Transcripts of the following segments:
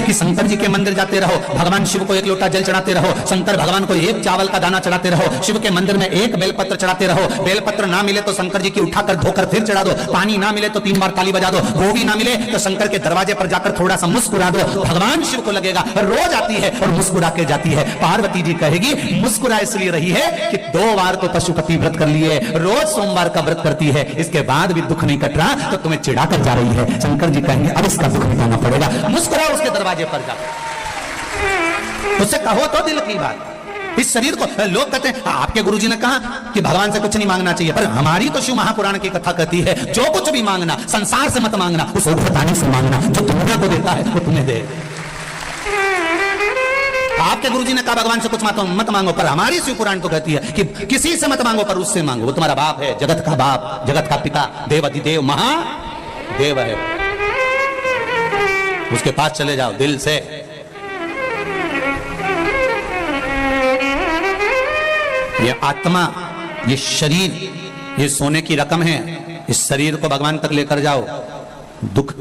कि शंकर जी के मंदिर जाते रहो, भगवान शिव को एक लोटा जल चढ़ाते रहो, शंकर भगवान को एक चावल का दाना चढ़ाते रहो, शिव के मंदिर में एक बेलपत्र चढ़ाते रहो, बेलपत्र ना मिले तो शंकर जी की उठाकर धोकर फिर चढ़ा दो, पानी ना मिले तो 3 बार ताली बजा दो, वो भी ना मिले तो शंकर के दरवाजे पर जाकर थोड़ा सा मुस्कुरा दो। भगवान शिव को लगेगा रोज आती है और मुस्कुरा के जाती है। पार्वती जी कहेगी मुस्कुरा इसलिए रही है कि 2 बार तो पशुपति व्रत कर लिए, रोज सोमवार का व्रत करती है, इसके बाद भी दुख नहीं कट रहा तो तुम्हें चिढ़ा कर जा रही है। शंकर जी कहेंगे अब इसका दुख मिटाना पड़ेगा, मुस्कुराओ उसके दरवाजे पर जाओ, उससे कहो तो दिल की बात। इस शरीर को लोग कहते हैं आपके गुरुजी ने कहा कि भगवान से कुछ नहीं मांगना चाहिए, पर हमारी तो शिव महापुराण की कथा कहती है जो कुछ भी मांगना संसार से मत मांगना, उस भगवान से मांगना, जो तुम्हें को देता है वो तुम्हें दे। आपके गुरुजी ने कहा भगवान से कुछ मत मांगो, पर हमारी शिव पुराण तो कहती है कि किसी से मत मांगो पर उससे मांगो, वो तुम्हारा बाप है, जगत का बाप, जगत का पिता, देवाधिदेव महादेव है, उसके पास चले जाओ दिल से। ये आत्मा, ये शरीर, ये सोने की रकम है, इस शरीर को भगवान तक लेकर जाओ। दुख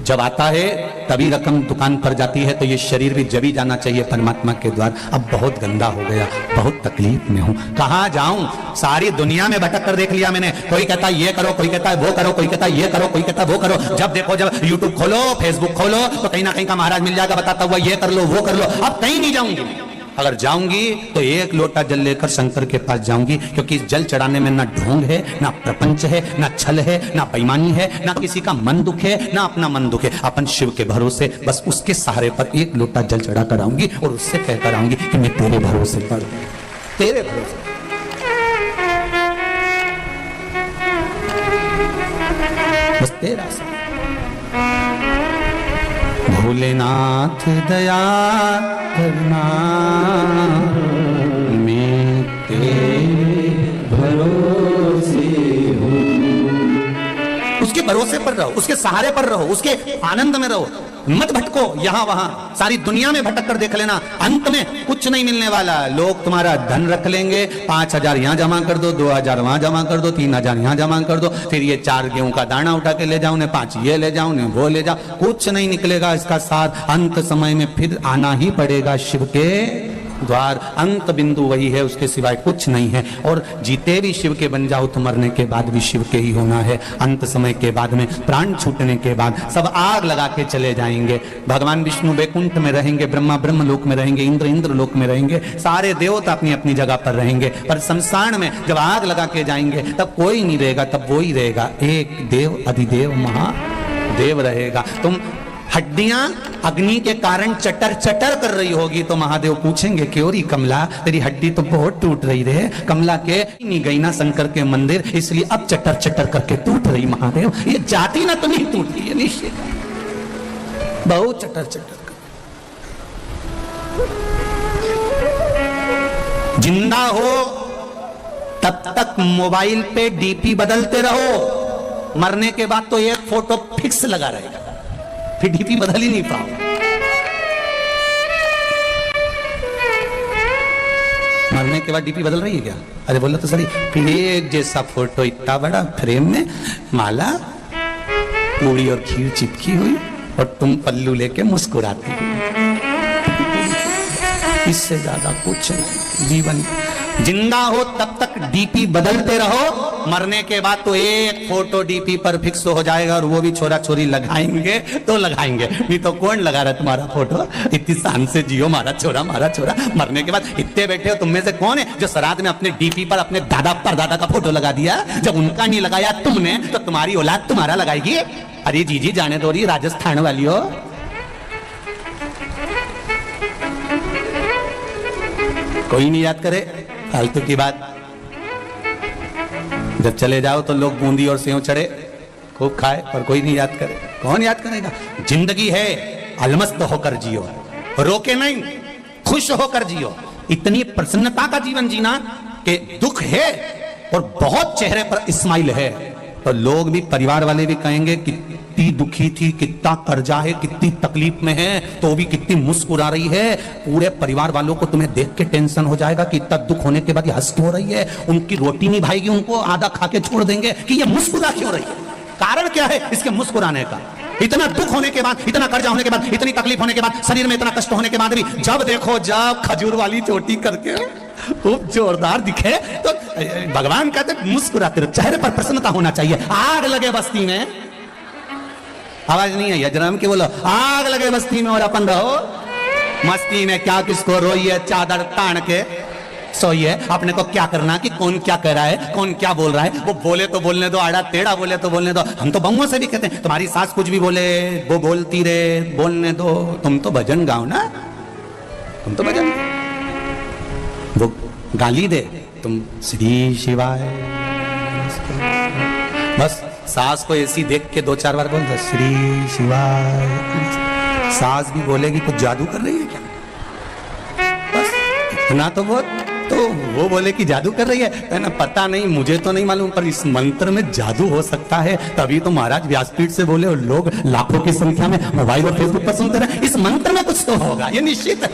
जब आता है तभी रकम दुकान पर जाती है, तो ये शरीर भी जब ही जाना चाहिए परमात्मा के द्वार। अब बहुत गंदा हो गया, बहुत तकलीफ में हूं, कहां जाऊं, सारी दुनिया में भटक कर देख लिया मैंने। कोई कहता है ये करो, कोई कहता है वो करो, कोई कहता है ये करो, कोई कहता है वो करो। जब देखो, जब यूट्यूब खोलो, फेसबुक खोलो, तो कहीं ना कहीं का महाराज मिल जाएगा बताता हुआ ये कर लो वो कर लो। अब कहीं नहीं जाऊंगी, अगर जाऊंगी तो एक लोटा जल लेकर शंकर के पास जाऊंगी, क्योंकि जल चढ़ाने में ना ढोंग है, ना प्रपंच है, ना छल है, ना बेईमानी है, ना किसी का मन दुख है, ना अपना मन दुख है। अपन शिव के भरोसे, बस उसके सहारे पर एक लोटा जल चढ़ा कर आऊंगी और उससे कहकर आऊंगी कि मैं तेरे भरोसे पर, तेरे भरोसे। बस तेरा सा भोलेनाथ दया करना, मैं तेरे भरोसे हूँ। उसके भरोसे पर रहो, उसके सहारे पर रहो, उसके आनंद में रहो, मत भटको यहां वहां। सारी दुनिया में भटक कर देख लेना, अंत में कुछ नहीं मिलने वाला। लोग तुम्हारा धन रख लेंगे, 5,000 यहां जमा कर दो, 2,000 वहां जमा कर दो, 3,000 यहां जमा कर दो, फिर ये 4 गेहूं का दाना उठा के ले जाओ, ने 5 ये ले जाओ, ने वो ले जाओ, कुछ नहीं निकलेगा इसका साथ। अंत समय में फिर आना ही पड़ेगा शिव के द्वार। अंत बिंदु वही है, उसके सिवाय कुछ नहीं है। और जीते भी शिव के बन जाओ तो मरने के बाद भी शिव के ही होना है। अंत समय के बाद में, प्राण छूटने के बाद सब आग लगा के चले जाएंगे। भगवान विष्णु वैकुंठ में रहेंगे, ब्रह्मा ब्रह्म लोक में रहेंगे, इंद्र इंद्र लोक में रहेंगे, सारे देवता अपनी अपनी जगह पर रहेंगे। पर शमशान में जब आग लगा के जाएंगे तब कोई नहीं रहेगा, तब वो ही रहेगा, एक देव अधिदेव महादेव रहेगा। तुम हड्डियां अग्नि के कारण चटर चटर कर रही होगी तो महादेव पूछेंगे क्यों री कमला, तेरी हड्डी तो बहुत टूट रही रे। कमला के नहीं गई ना शंकर के मंदिर, इसलिए अब चटर चटर करके टूट रही। महादेव ये जाती ना तो नहीं टूटती है, निश्चित बहुत चटर चटर कर। जिंदा हो तब तक मोबाइल पे डीपी बदलते रहो, मरने के बाद तो एक फोटो फिक्स लगा रहेगा, फिर डीपी बदल ही नहीं पाओ। मरने के बाद डीपी बदल रही है क्या? अरे बोला तो सही, फिर एक जैसा फोटो इतना बड़ा फ्रेम में, माला पूरी और खीर चिपकी हुई और तुम पल्लू लेके मुस्कुराती हुई। इससे ज्यादा कुछ नहीं जीवन। जिंदा हो तब तक डीपी बदलते रहो, मरने के बाद तो एक फोटो डीपी पर फिक्स हो जाएगा, और वो भी छोरा छोरी लगाएंगे तो लगाएंगे, नहीं तो कौन लगा रहा है तुम्हारा फोटो? इतनी शान से जियो मारा छोरा मारा छोरा। मरने के बाद इतने बैठे हो, तुम में से कौन है जो श्राद्ध में अपने डीपी पर अपने दादा परदादा का फोटो लगा दिया? जब उनका नहीं लगाया तुमने, तो तुम्हारी औलाद तुम्हारा लगाएगी। अरे जीजी जाने दो, रही राजस्थान वाली हो। कोई नहीं याद करे, फालतू की बात। जब चले जाओ तो लोग बूंदी और सेव चढ़े खूब खाए, पर कोई नहीं याद करे। कौन याद करेगा? जिंदगी है, अलमस्त होकर जियो, रोके नहीं, खुश होकर जियो। इतनी प्रसन्नता का जीवन जीना कि दुख है और बहुत चेहरे पर स्माइल है, तो लोग भी, परिवार वाले भी कहेंगे कितनी दुखी थी, कितना कर्जा है, कितनी तकलीफ में है, तो भी कितनी मुस्कुरा रही है। पूरे परिवार वालों को तुम्हें देख के टेंशन हो जाएगा कि इतना दुख होने के बाद ये हंस क्यों रही है। उनकी रोटी नहीं भाएगी, उनको आधा खा के छोड़ देंगे कि ये मुस्कुरा क्यों रही है। कारण क्या है इसके मुस्कुराने का? इतना दुख होने के बाद, इतना कर्जा होने के बाद, इतनी तकलीफ होने के बाद, शरीर में इतना कष्ट होने के बाद भी जब देखो जब खजूर वाली चोटी करके खूब जोरदार दिखे तो भगवान कहते मुस्कुराते रहो, चेहरे पर प्रसन्नता होना चाहिए। आग लगे बस्ती में, आवाज नहीं आई जरा के बोलो, आग लगे बस्ती में और अपन रहो मस्ती में। क्या किसको रोइए, चादर तान के सोइए। अपने को क्या करना कि कौन क्या कह रहा है, कौन क्या बोल रहा है, वो बोले तो बोलने दो, आड़ा टेढ़ा बोले तो बोलने दो। हम तो बहुओं से भी कहते हैं तुम्हारी सास कुछ भी बोले वो बोलती रहे, बोलने दो, तुम तो भजन गाओ ना, तुम तो भजन, वो गाली दे तुम श्री शिवाय। बस सास को ऐसी देख के 2-4 बार बोल दो श्री शिवाय। सास भी बोलेगी कुछ जादू कर रही है क्या, बस इतना तो बहुत। तो वो बोले कि जादू कर रही है ना, पता नहीं, मुझे तो नहीं मालूम, पर इस मंत्र में जादू हो सकता है। तभी तो महाराज व्यासपीठ से बोले और लोग लाखों की संख्या में मोबाइल और फेसबुक पर सुनते रहे। इस मंत्र में कुछ तो होगा, ये निश्चित है।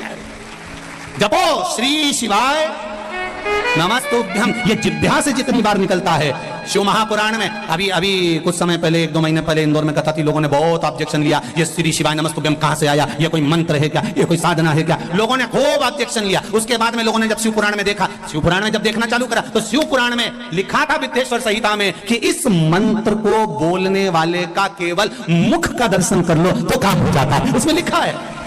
जपो श्री शिवाय नमस्तुभ्यम, ये जिह्वा से जितनी बार निकलता है। शिव महापुराण में अभी कुछ समय पहले, 1-2 महीने पहले इंदौर में कथा थी, लोगों ने बहुत ऑब्जेक्शन लिया, ये श्री शिवाय नमस्तुभ्यम कहां से आया, ये कोई मंत्र है क्या, ये कोई साधना है क्या, लोगों ने खूब ऑब्जेक्शन लिया। उसके बाद में लोगों ने जब शिव पुराण में देखा, शिव पुराण में जब देखना चालू करा तो शिव पुराण में लिखा था विद्येश्वर संहिता में कि इस मंत्र को बोलने वाले का केवल मुख का दर्शन कर लो तो काम हो जाता है, उसमें लिखा है।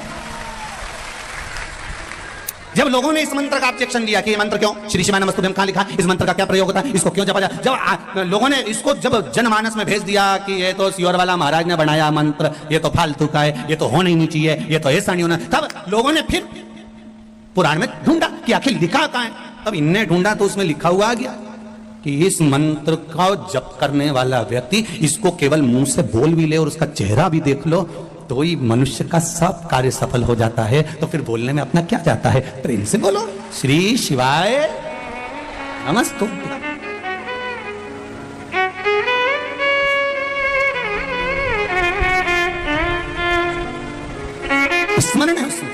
जब लोगों ने इस मंत्र का ऑब्जेक्शन लिया कि ये मंत्र क्यों, श्री शिवाय नमस्तुभ्यम कहां लिखा, इस मंत्र का क्या प्रयोग होता है, इसको क्यों जपा जाए, जब लोगों ने इसको जब जनमानस में भेज दिया कि ये तो सियोर वाला महाराज ने बनाया मंत्र, ये तो फालतू का है, ये तो होना ही नहीं चाहिए, ये तो ऐसा नहीं होना, तब लोगों ने फिर पुराण में ढूंढा कि आखिर लिखा कहां है। तब इनने ढूंढा तो उसमें लिखा हुआ आ गया कि इस मंत्र का जप करने वाला व्यक्ति इसको केवल मुंह से बोल भी ले और उसका चेहरा भी देख लो तो ही मनुष्य का सब कार्य सफल हो जाता है। तो फिर बोलने में अपना क्या जाता है, प्रेम से बोलो श्री शिवाय नमस्तुभ्यम। स्मरण है उसमें।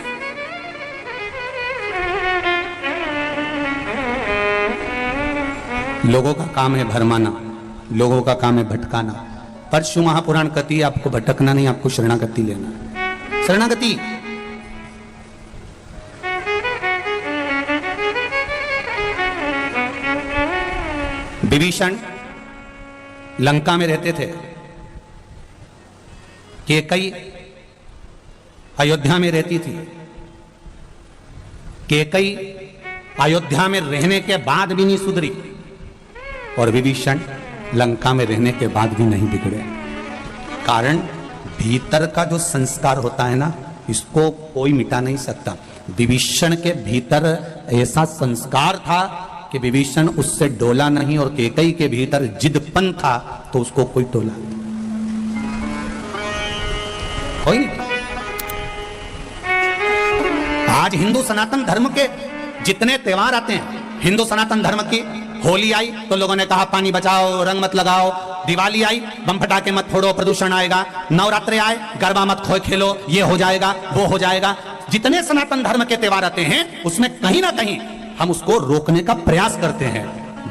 लोगों का काम है भरमाना, लोगों का काम है भटकाना, पर शिव महापुराण कहती है आपको भटकना नहीं, आपको शरणागति लेना। शरणागति विभीषण लंका में रहते थे, कैकेयी अयोध्या में रहती थी। कैकेयी अयोध्या में रहने के बाद भी नहीं सुधरी और विभीषण लंका में रहने के बाद भी नहीं बिगड़े। कारण भीतर का जो संस्कार होता है ना, इसको कोई मिटा नहीं सकता। विभीषण के भीतर ऐसा संस्कार था कि विभीषण उससे डोला नहीं, और कैकेयी के भीतर जिदपन था तो उसको कोई टोला कोई नहीं। आज हिंदू सनातन धर्म के जितने त्योहार आते हैं, हिंदू सनातन धर्म की होली आई तो लोगों ने कहा पानी बचाओ, रंग मत लगाओ। दिवाली आई बम फटाके मत फोड़ो, प्रदूषण आएगा। नवरात्रे आए गरबा मत खेलो, ये हो जाएगा वो हो जाएगा। जितने सनातन धर्म के त्योहार आते हैं उसमें कहीं ना कहीं हम उसको रोकने का प्रयास करते हैं,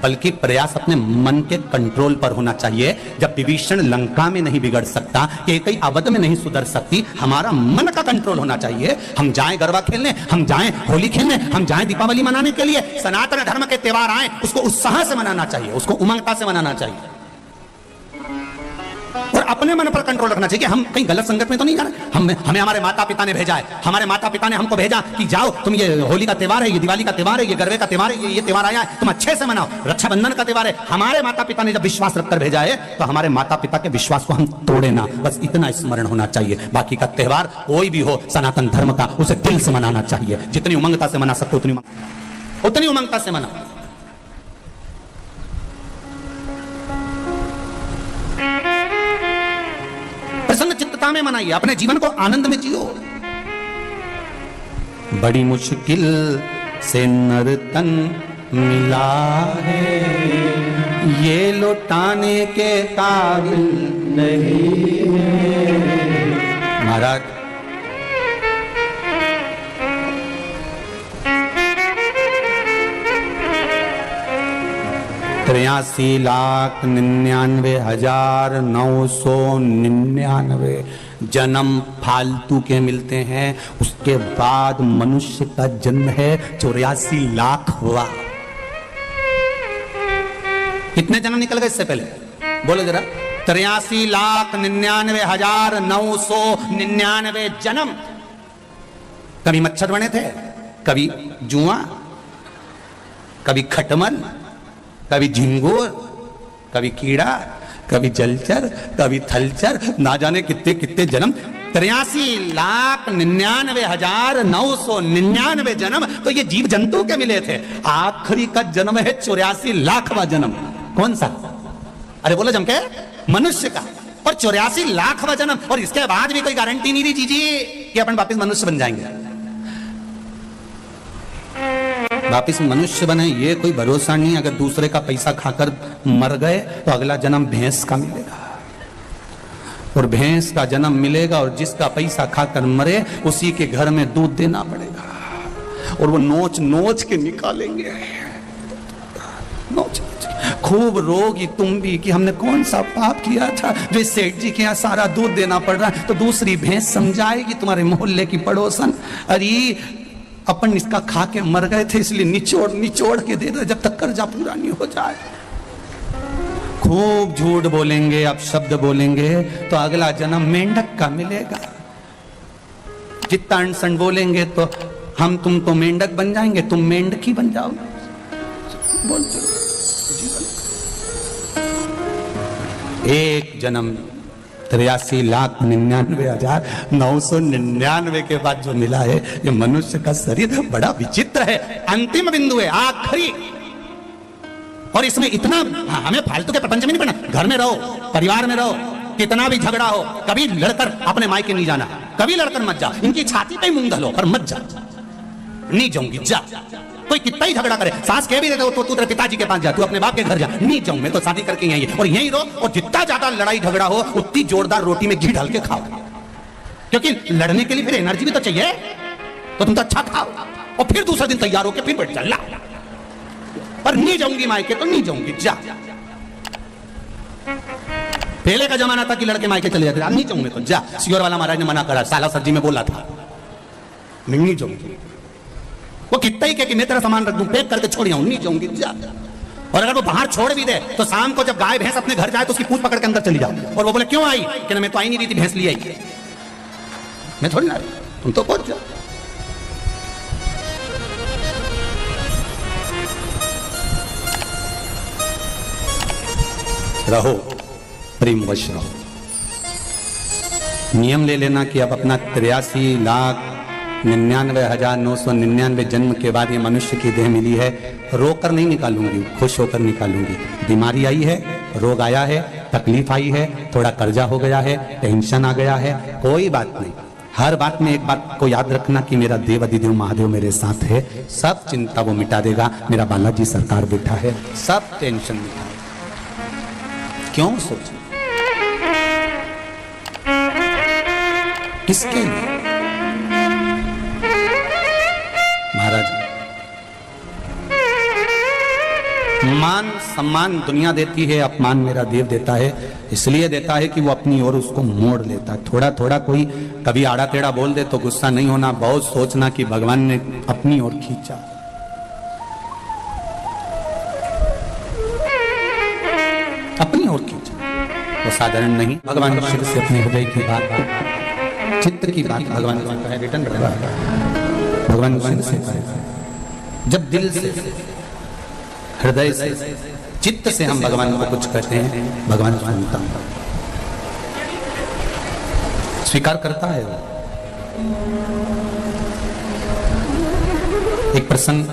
बल्कि प्रयास अपने मन के कंट्रोल पर होना चाहिए। जब विभीषण लंका में नहीं बिगड़ सकता, कैकेयी अवध में नहीं सुधर सकती, हमारा मन का कंट्रोल होना चाहिए। हम जाएं गरबा खेलने, हम जाएं होली खेलने, हम जाएं दीपावली मनाने के लिए। सनातन धर्म के त्योहार आए उसको उत्साह से मनाना चाहिए, उसको उमंगता से मनाना चाहिए, और अपने मन पर कंट्रोल रखना चाहिए कि हम कहीं गलत संगत में तो नहीं जा रहे। हमें हमारे माता पिता ने भेजा है, हमारे माता पिता ने हमको भेजा कि जाओ तुम, ये होली का त्योहार है, ये दिवाली का त्योहार है, ये गरबे का त्योहार है, ये त्योहार आया है, तुम अच्छे से मनाओ। रक्षाबंधन का त्योहार है, हमारे माता पिता ने जब विश्वास रखकर भेजा है तो हमारे माता पिता के विश्वास को हम तोड़े ना, बस इतना स्मरण होना चाहिए। बाकी का त्योहार कोई भी हो सनातन धर्म का, उसे दिल से मनाना चाहिए। जितनी उमंगता से मना सकते उतनी उमंगता से मनाओ। प्रसन्न चित्तता में मनाइए, अपने जीवन को आनंद में जियो। बड़ी मुश्किल से नर्तन मिला है, ये लौटाने के काबिल नहीं है। महाराज 83,99,999 जन्म फालतू के मिलते हैं। उसके बाद मनुष्य का जन्म है 84 लाख हुआ। कितने जन्म निकल गए इससे पहले बोलो जरा? 83,99,999 जन्म। कभी मच्छर बने थे, कभी जुआ, कभी खटमल, कभी झिंगुर, कभी कीड़ा, कभी जलचर, कभी थलचर, ना जाने कितने कितने जन्म। 83,99,999 जन्म तो ये जीव जंतु के मिले थे। आखिरी का जन्म है 84 लाखवां जन्म। कौन सा? अरे बोलो जम के, मनुष्य का। और 84 लाखवां जन्म, और इसके बाद भी कोई गारंटी नहीं दी जीजी कि अपन वापिस मनुष्य बन जाएंगे। वापिस मनुष्य बने ये कोई भरोसा नहीं। अगर दूसरे का पैसा खाकर मर गए तो अगला जन्म भैंस का मिलेगा, और भैंस का जन्म मिलेगा, और जिसका पैसा खाकर मरे उसी के घर में दूध देना पड़ेगा, और वो नोच नोच के निकालेंगे। नोच खूब रोगी तुम भी कि हमने कौन सा पाप किया था जो इस सेठ जी के यहाँ सारा दूध देना पड़ रहा है। तो दूसरी भैंस समझाएगी तुम्हारे मोहल्ले की पड़ोसन, अरे अपन इसका खा के मर गए थे इसलिए निचोड़ निचोड़ के दे दो जब तक कर्जा पूरा नहीं हो जाए। खूब झूठ बोलेंगे, अपशब्द बोलेंगे तो अगला जन्म मेंढक का मिलेगा। जितना अनसन बोलेंगे तो हम तुम तो मेंढक बन जाएंगे, तुम मेंढकी बन जाओगे। बोलते एक जन्म 83,99,999 के बाद जो मिला है ये मनुष्य का शरीर बड़ा विचित्र है। अंतिम बिंदु है, आखिरी। और इसमें इतना हमें फालतू के प्रपंच में नहीं पड़ना। घर में रहो, परिवार में रहो, कितना भी झगड़ा हो, कभी लड़कर अपने मायके नहीं जाना, कभी लड़कर मत जा। इनकी छाती पे मूंग धलो पर मत जा। नहीं जाऊंगी जा। कोई कितना ही झगड़ा करे, सास कह भी देते हो तो तू तेरे पिताजी के पास जा, तू अपने बाप के घर जा। नहीं जाऊं मैं तो शादी करके यहीं और यहीं रहो, और जितना ज्यादा लड़ाई झगड़ा हो उतनी जोरदार रोटी में घी डाल के खाओ, क्योंकि लड़ने के लिए फिर एनर्जी भी तो चाहिए। तो तुम तो अच्छा खाओ और फिर दूसरे दिन तैयार होकर फिर बैठ चल। पर नहीं जाऊंगी मायके तो नहीं जाऊंगी जा। पहले का जमाना था कि लड़के मायके चले जाते, नहीं जाऊंगे तो जा। सियोर वाला महाराज ने मना करा, साला सरजी में बोला था नहीं जाऊंगी। वो कितना ही कि मैं तेरा सामान रख दूं, पैक करके छोड़ आऊं, नहीं जाऊंगी जा। और अगर वो बाहर छोड़ भी दे तो शाम को जब गाय भैंस अपने घर जाए तो उसकी पूंछ पकड़ के अंदर चली जाओ, और वो बोले क्यों आई? कि मैं तो आई नहीं रही थी, भैंस ली आई। मैं थोड़ी ना आई, तुम तो पहुंच जाओ। रहो प्रेम वश रहो। नियम ले लेना कि अब अपना 83,99,999 जन्म के बाद ये मनुष्य की देह मिली है, रोकर नहीं निकालूंगी, खुश होकर निकालूंगी। बीमारी आई है, रोग आया है, तकलीफ आई है, थोड़ा कर्जा हो गया है, टेंशन आ गया है, कोई बात नहीं। हर बात में एक बात को याद रखना कि मेरा देव अधिदेव महादेव मेरे साथ है, सब चिंता वो मिटा देगा। मेरा बालाजी सरकार बैठा है, सब टेंशन मिटा। क्यों सोच किसके लिए? महाराज मान सम्मान दुनिया देती है, अपमान मेरा देव देता है। इसलिए देता है कि वो अपनी ओर उसको मोड़ लेता है। थोड़ा थोड़ा कोई कभी आड़ा टेढ़ा बोल दे तो गुस्सा नहीं होना, बहुत सोचना कि भगवान ने अपनी ओर खींचा। अपनी ओर खींचा, वो साधारण नहीं। भगवान शिव से अपने हृदय की बात, चित्त की बात भगवान को कहे, रिटर्न भगवान शिव से जब दिल से, हृदय से, चित्त से हम भगवान को कुछ कहते हैं, भगवान सुनता है, स्वीकार करता है। एक प्रसंग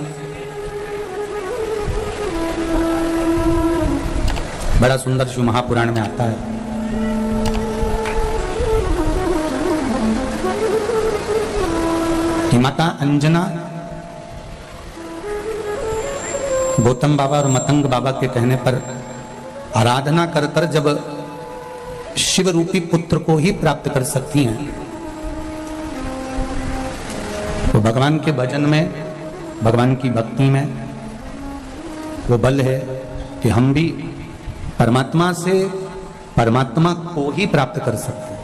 बड़ा सुंदर शिव महापुराण में आता है। कि माता अंजना गौतम बाबा और मतंग बाबा के कहने पर आराधना कर कर जब शिव रूपी पुत्र को ही प्राप्त कर सकती हैं, तो भगवान के भजन में, भगवान की भक्ति में वो बल है कि कि हम भी परमात्मा से परमात्मा को ही प्राप्त कर सकते हैं।